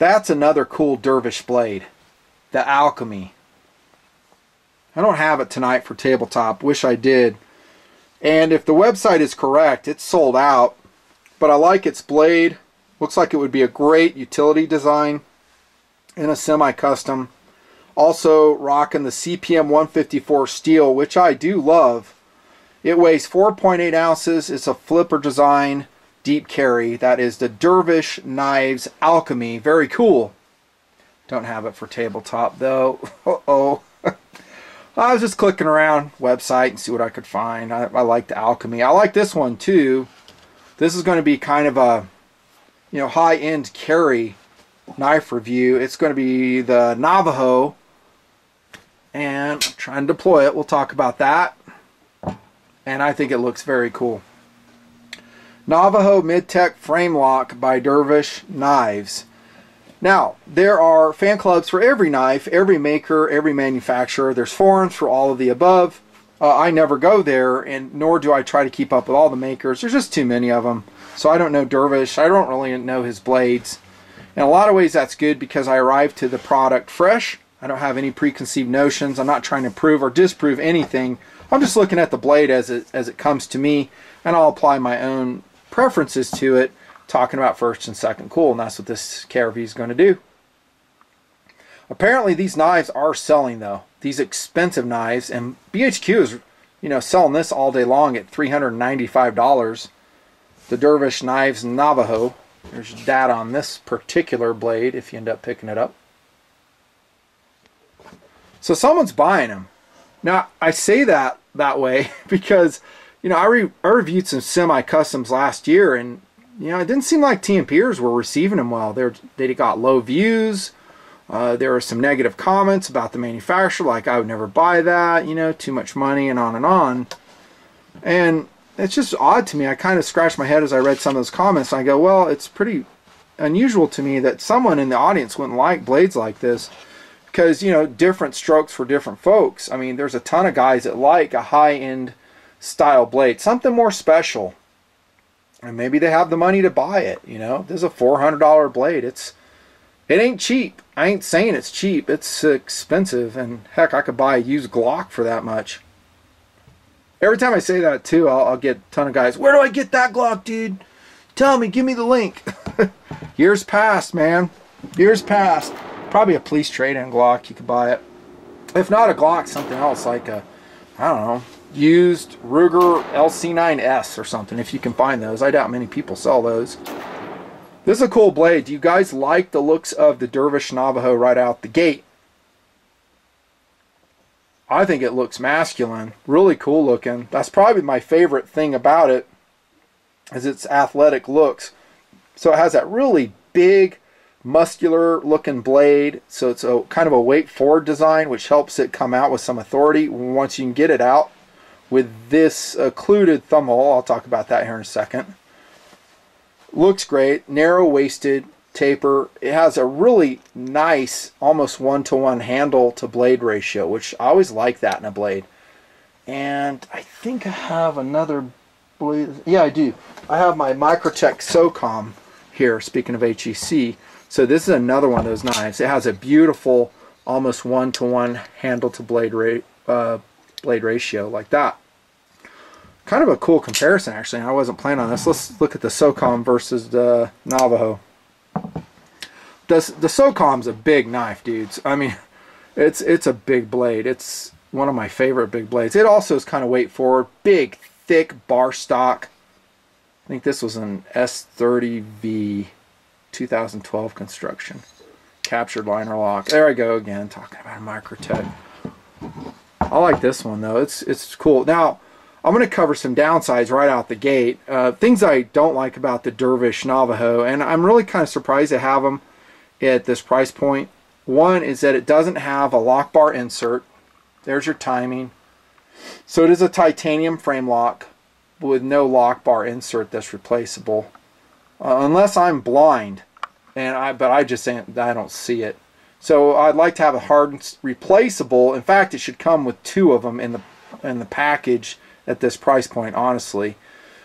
That's another cool Dervish blade. The Alchemy. I don't have it tonight for tabletop. Wish I did. And if the website is correct, it's sold out. But I like its blade. Looks like it would be a great utility design in a semi-custom. Also rocking the CPM 154 steel, which I do love. It weighs 4.8 ounces. It's a flipper design, deep carry. That is the Dervish Knives Alchemy. Very cool. Don't have it for tabletop though. Uh-oh. I was just clicking around website and see what I could find. I like the Alchemy. I like this one too. This is going to be kind of a, you know, high-end carry knife review. It's going to be the Navajo, and I'm trying to deploy it. We'll talk about that. And I think it looks very cool. Navajo Mid-Tech Frame Lock by Dervish Knives. Now, there are fan clubs for every knife, every maker, every manufacturer. There's forums for all of the above. I never go there, and nor do I try to keep up with all the makers. There's just too many of them. So I don't know Dervish. I don't really know his blades. In a lot of ways, that's good because I arrive to the product fresh. I don't have any preconceived notions. I'm not trying to prove or disprove anything. I'm just looking at the blade as it comes to me, and I'll apply my own preferences to it, talking about first and second cool, and that's what this KRV is going to do. Apparently these knives are selling though, these expensive knives, and BHQ is, you know, selling this all day long at $395. The Dervish Knives Navajo. There's data on this particular blade if you end up picking it up. So someone's buying them. Now I say that way because, you know, I reviewed some semi-customs last year, and you know, it didn't seem like TMPers were receiving them well. They got low views. There were some negative comments about the manufacturer, like I would never buy that, you know, too much money, and on and on. And it's just odd to me. I kind of scratched my head as I read some of those comments, and I go, well, it's pretty unusual to me that someone in the audience wouldn't like blades like this, because, you know, different strokes for different folks. I mean, there's a ton of guys that like a high-end style blade, something more special. And maybe they have the money to buy it, you know. This is a $400 blade. It ain't cheap. I ain't saying it's cheap. It's expensive. And heck, I could buy a used Glock for that much. Every time I say that too, I'll get a ton of guys, where do I get that Glock, dude? Tell me, give me the link. Years past, man. Years past. Probably a police trade-in Glock. You could buy it. If not a Glock, something else like a, I don't know, used Ruger LC9S or something, if you can find those. I doubt many people sell those. This is a cool blade. Do you guys like the looks of the Dervish Navajo right out the gate? I think it looks masculine. Really cool looking. That's probably my favorite thing about it, is its athletic looks. So it has that really big, muscular looking blade. So it's a kind of a weight forward design, which helps it come out with some authority once you can get it out. With this occluded thumb hole, I'll talk about that here in a second. Looks great, narrow-waisted taper. It has a really nice, almost one-to-one handle to blade ratio, which I always like that in a blade. And I think I have another blade. Yeah, I do. I have my Microtech Socom here, speaking of HEC. So this is another one of those knives. It has a beautiful, almost one-to-one handle to blade ratio like that. Kind of a cool comparison, actually. I wasn't planning on this. Let's look at the Socom versus the Navajo. The Socom's a big knife, dudes. I mean, it's a big blade. It's one of my favorite big blades. It also is kind of weight forward, big, thick bar stock. I think this was an S30V 2012 construction. Captured liner lock. There I go again, talking about a Microtech. I like this one though. It's cool. Now, I'm going to cover some downsides right out the gate. Things I don't like about the Dervish Navajo, and I'm really kind of surprised to have them at this price point. One is that it doesn't have a lock bar insert. There's your timing. So it is a titanium frame lock with no lock bar insert that's replaceable. Unless I'm blind, but I just I don't see it. So I'd like to have a hardened replaceable. In fact, it should come with two of them in the package at this price point, honestly.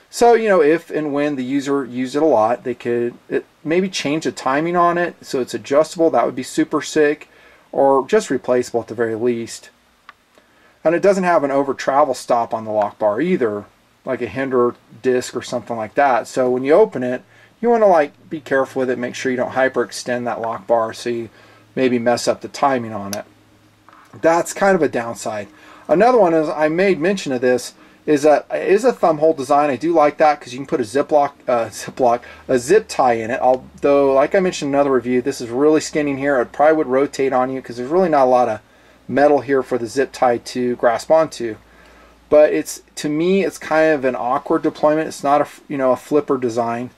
So, you know, if and when the user used it a lot, they could maybe change the timing on it so it's adjustable. That would be super sick, or just replaceable at the very least. And it doesn't have an over travel stop on the lock bar either, like a hinder disc or something like that. So when you open it, you want to like be careful with it, make sure you don't hyperextend that lock bar so you maybe mess up the timing on it. That's kind of a downside. Another one is, I made mention of this, is that it is a Thumbhole design. I do like that because you can put a zip tie in it. Although, like I mentioned in another review, this is really skinny here. It probably would rotate on you because there's really not a lot of metal here for the zip tie to grasp onto. But to me, it's kind of an awkward deployment. It's not a flipper design.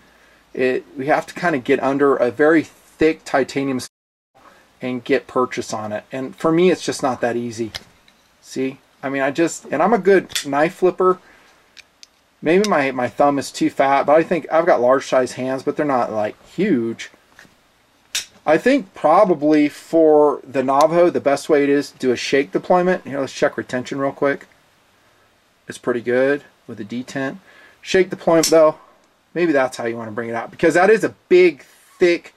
We have to kind of get under a very thick titanium and get purchase on it. And for me, it's just not that easy. See? I mean, and I'm a good knife flipper. Maybe my thumb is too fat, but I think I've got large size hands, but they're not like huge. I think probably for the Navajo, the best way it is to do a shake deployment. Here, let's check retention real quick. It's pretty good with a detent. Shake deployment though, maybe that's how you want to bring it out, because that is a big, thick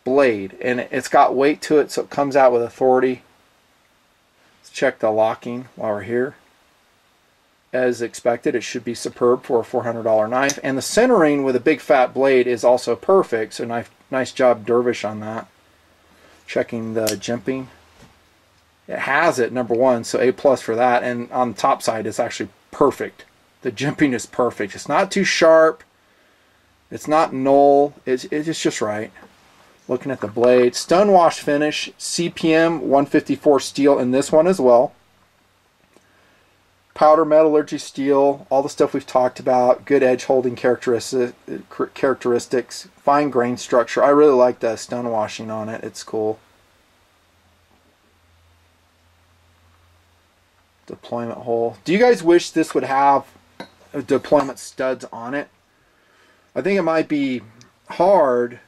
blade, and it's got weight to it, so it comes out with authority. Check the locking while we're here. As expected, it should be superb for a $400 knife, and the centering with a big fat blade is also perfect, so nice job Dervish on that. Checking the jimping, it has it, number one, so A+ for that. And on the top side, it's actually perfect. The jimping is perfect. It's not too sharp, it's not null, it's just right. Looking at the blade, stonewash finish, CPM 154 steel in this one as well. Powder metallurgy steel, all the stuff we've talked about. Good edge holding characteristics, fine grain structure. I really like the stonewashing on it. It's cool. Deployment hole. Do you guys wish this would have deployment studs on it? I think it might be hard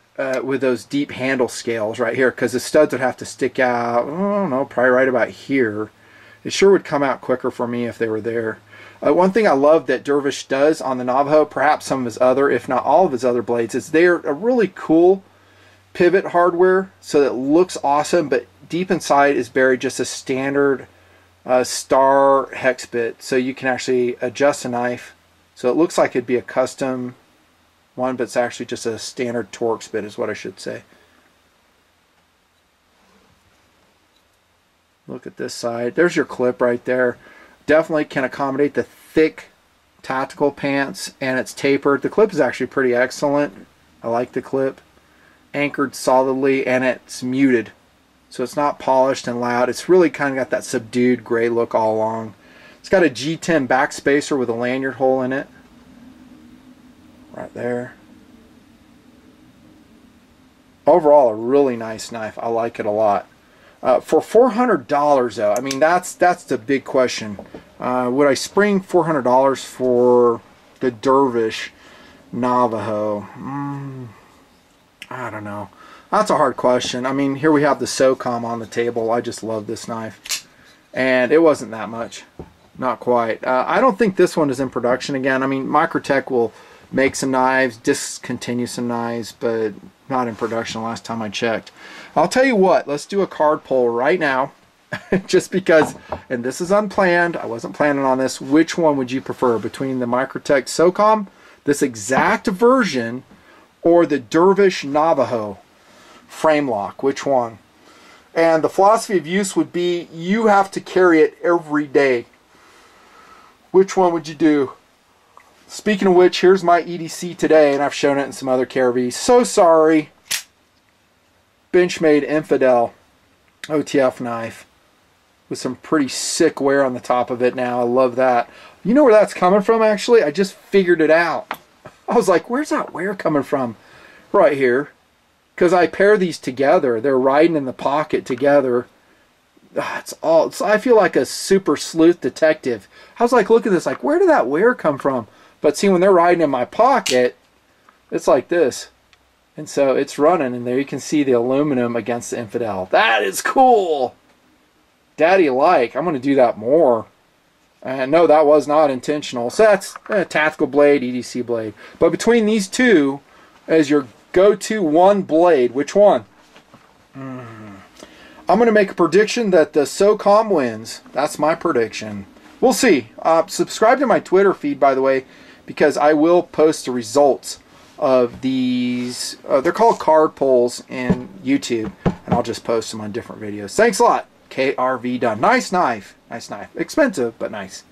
with those deep handle scales right here, because the studs would have to stick out, I don't know, probably right about here. It sure would come out quicker for me if they were there. One thing I love that Dervish does on the Navajo, perhaps some of his other, if not all of his other blades, is they're a really cool pivot hardware, so that it looks awesome, but deep inside is buried just a standard star hex bit, so you can actually adjust a knife so it looks like it'd be a custom one, but it's actually just a standard Torx bit is what I should say. Look at this side. There's your clip right there. Definitely can accommodate the thick tactical pants, and it's tapered. The clip is actually pretty excellent. I like the clip. Anchored solidly, and it's muted, so it's not polished and loud. It's really kind of got that subdued gray look all along. It's got a G10 backspacer with a lanyard hole in it. Right there. Overall, a really nice knife. I like it a lot. For $400 though, I mean, that's the big question. Would I spring $400 for the Dervish Navajo? I don't know. That's a hard question. I mean, here we have the Socom on the table. I just love this knife, and it wasn't that much. Not quite. I don't think this one is in production again. I mean, Microtech will make some knives, discontinue some knives, but not in production last time I checked. I'll tell you what, let's do a card pull right now, just because, and this is unplanned, I wasn't planning on this. Which one would you prefer between the Microtech Socom, this exact version, or the Dervish Navajo frame lock? Which one? And the philosophy of use would be you have to carry it every day. Which one would you do? Speaking of which, here's my EDC today, and I've shown it in some other KRVs. So sorry. Benchmade Infidel OTF knife with some pretty sick wear on the top of it now. I love that. You know where that's coming from, actually? I just figured it out. I was like, where's that wear coming from? Right here. Because I pair these together. They're riding in the pocket together. I feel like a super sleuth detective. I was like, look at this. Like, where did that wear come from? But see, when they're riding in my pocket, it's like this. And so it's running, and there you can see the aluminum against the Infidel. That is cool. Daddy like. I'm going to do that more. And no, that was not intentional. So that's a tactical blade, EDC blade. But between these two, as your go-to one blade, which one? I'm going to make a prediction that the Socom wins. That's my prediction. We'll see. Subscribe to my Twitter feed, by the way, because I will post the results of these. They're called card pulls in YouTube, and I'll just post them on different videos. Thanks a lot. KRV done. Nice knife. Nice knife. Expensive, but nice.